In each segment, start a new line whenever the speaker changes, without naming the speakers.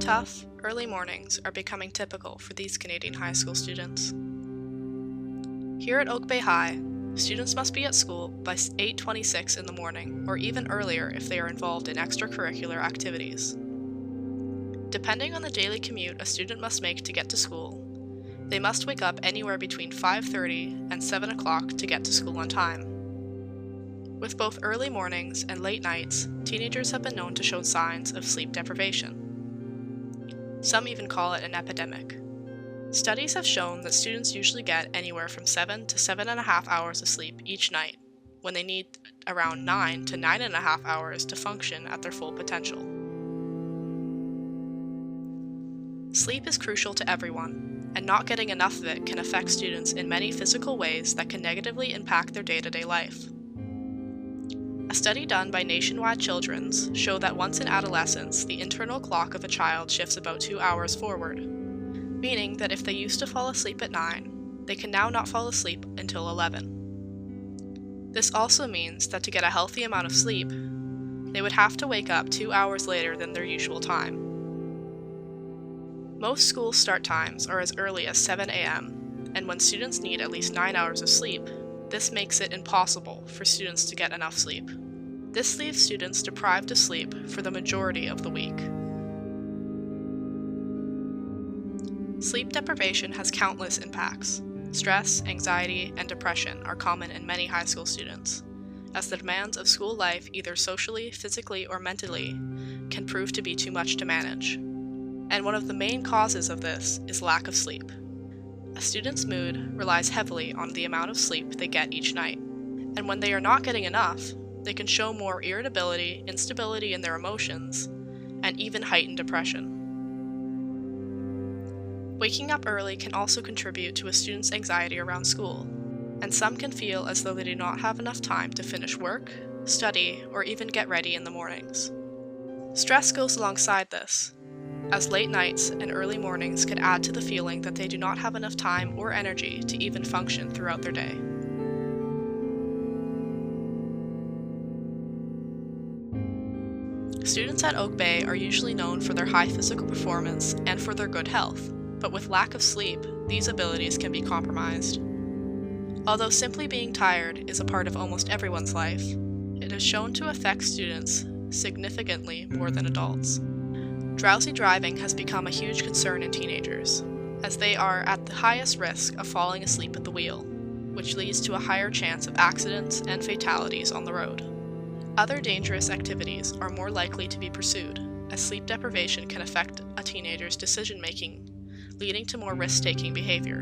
Tough, early mornings are becoming typical for these Canadian high school students. Here at Oak Bay High, students must be at school by 8:26 in the morning, or even earlier if they are involved in extracurricular activities. Depending on the daily commute a student must make to get to school, they must wake up anywhere between 5:30 and 7 o'clock to get to school on time. With both early mornings and late nights, teenagers have been known to show signs of sleep deprivation. Some even call it an epidemic. Studies have shown that students usually get anywhere from 7 to 7.5 hours of sleep each night, when they need around 9 to 9.5 hours to function at their full potential. Sleep is crucial to everyone, and not getting enough of it can affect students in many physical ways that can negatively impact their day-to-day life. A study done by Nationwide Children's showed that once in adolescence, the internal clock of a child shifts about 2 hours forward, meaning that if they used to fall asleep at 9, they can now not fall asleep until 11. This also means that to get a healthy amount of sleep, they would have to wake up 2 hours later than their usual time. Most school start times are as early as 7 a.m., and when students need at least 9 hours of sleep, this makes it impossible for students to get enough sleep. This leaves students deprived of sleep for the majority of the week. Sleep deprivation has countless impacts. Stress, anxiety, and depression are common in many high school students, as the demands of school life, either socially, physically, or mentally, can prove to be too much to manage. And one of the main causes of this is lack of sleep. A student's mood relies heavily on the amount of sleep they get each night, and when they are not getting enough, they can show more irritability, instability in their emotions, and even heightened depression. Waking up early can also contribute to a student's anxiety around school, and some can feel as though they do not have enough time to finish work, study, or even get ready in the mornings. Stress goes alongside this, as late nights and early mornings could add to the feeling that they do not have enough time or energy to even function throughout their day. Students at Oak Bay are usually known for their high physical performance and for their good health, but with lack of sleep, these abilities can be compromised. Although simply being tired is a part of almost everyone's life, it is shown to affect students significantly more than adults. Drowsy driving has become a huge concern in teenagers, as they are at the highest risk of falling asleep at the wheel, which leads to a higher chance of accidents and fatalities on the road. Other dangerous activities are more likely to be pursued, as sleep deprivation can affect a teenager's decision-making, leading to more risk-taking behavior.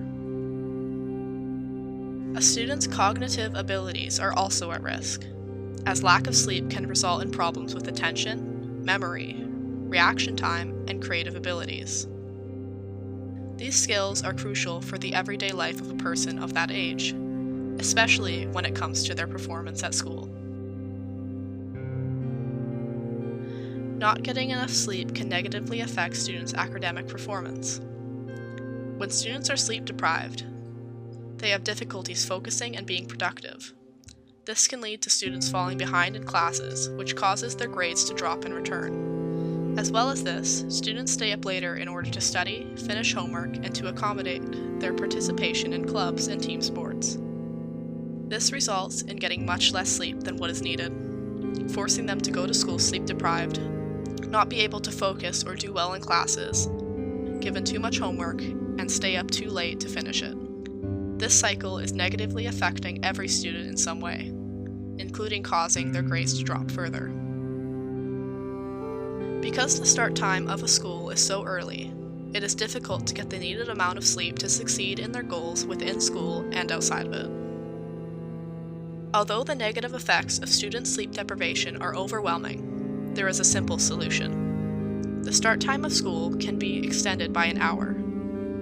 A student's cognitive abilities are also at risk, as lack of sleep can result in problems with attention, memory, reaction time, and creative abilities. These skills are crucial for the everyday life of a person of that age, especially when it comes to their performance at school. Not getting enough sleep can negatively affect students' academic performance. When students are sleep deprived, they have difficulties focusing and being productive. This can lead to students falling behind in classes, which causes their grades to drop in return. As well as this, students stay up later in order to study, finish homework, and to accommodate their participation in clubs and team sports. This results in getting much less sleep than what is needed, forcing them to go to school sleep deprived, not be able to focus or do well in classes, given too much homework, and stay up too late to finish it. This cycle is negatively affecting every student in some way, including causing their grades to drop further. Because the start time of a school is so early, it is difficult to get the needed amount of sleep to succeed in their goals within school and outside of it. Although the negative effects of student sleep deprivation are overwhelming, there is a simple solution. The start time of school can be extended by an hour,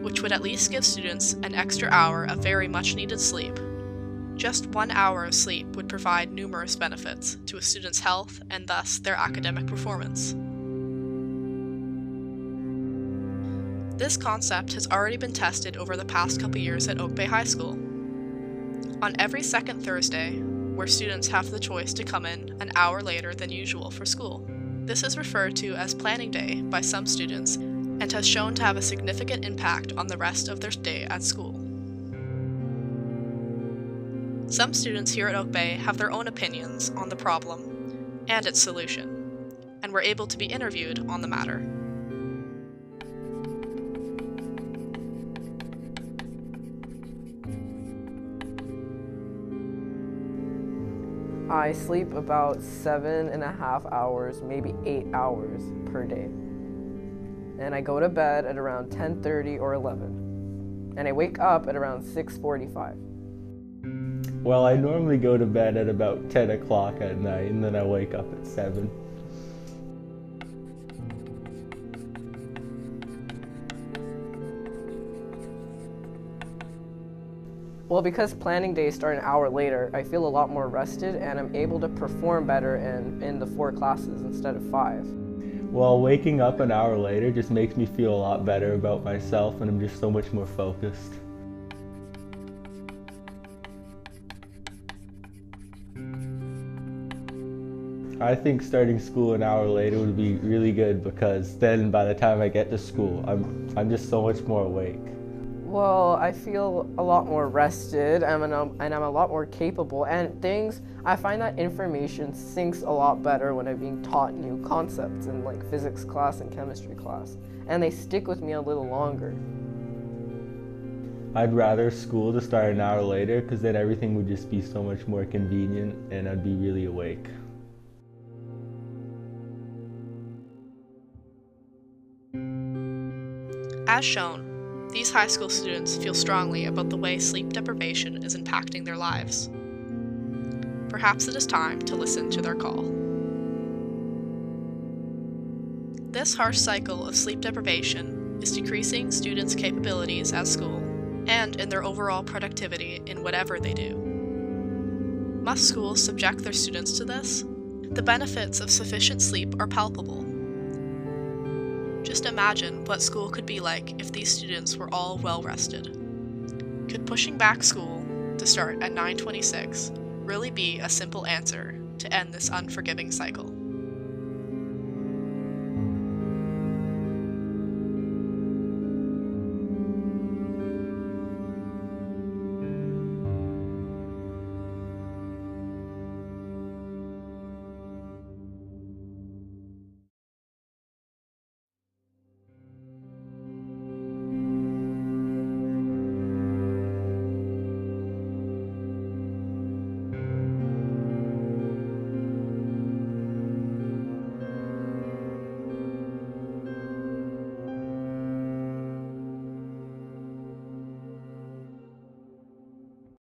which would at least give students an extra hour of very much needed sleep. Just 1 hour of sleep would provide numerous benefits to a student's health and thus their academic performance. This concept has already been tested over the past couple years at Oak Bay High School. On every second Thursday, where students have the choice to come in an hour later than usual for school. This is referred to as planning day by some students and has shown to have a significant impact on the rest of their day at school. Some students here at Oak Bay have their own opinions on the problem and its solution, and were able to be interviewed on the matter.
I sleep about 7.5 hours, maybe 8 hours per day. And I go to bed at around 10:30 or 11. And I wake up at around 6:45.
Well, I normally go to bed at about 10 o'clock at night, and then I wake up at 7.
Well, because planning days start an hour later, I feel a lot more rested and I'm able to perform better in the 4 classes instead of 5.
Well, waking up an hour later just makes me feel a lot better about myself, and I'm just so much more focused. I think starting school an hour later would be really good, because then by the time I get to school, I'm just so much more awake.
Well, I feel a lot more rested and I'm a lot more capable, and I find that information sinks a lot better when I'm being taught new concepts in like physics class and chemistry class, and they stick with me a little longer.
I'd rather school to start an hour later, because then everything would just be so much more convenient and I'd be really awake.
As shown, these high school students feel strongly about the way sleep deprivation is impacting their lives. Perhaps it is time to listen to their call. This harsh cycle of sleep deprivation is decreasing students' capabilities at school and in their overall productivity in whatever they do. Must schools subject their students to this? The benefits of sufficient sleep are palpable. Just imagine what school could be like if these students were all well rested. Could pushing back school to start at 9:26 really be a simple answer to end this unforgiving cycle?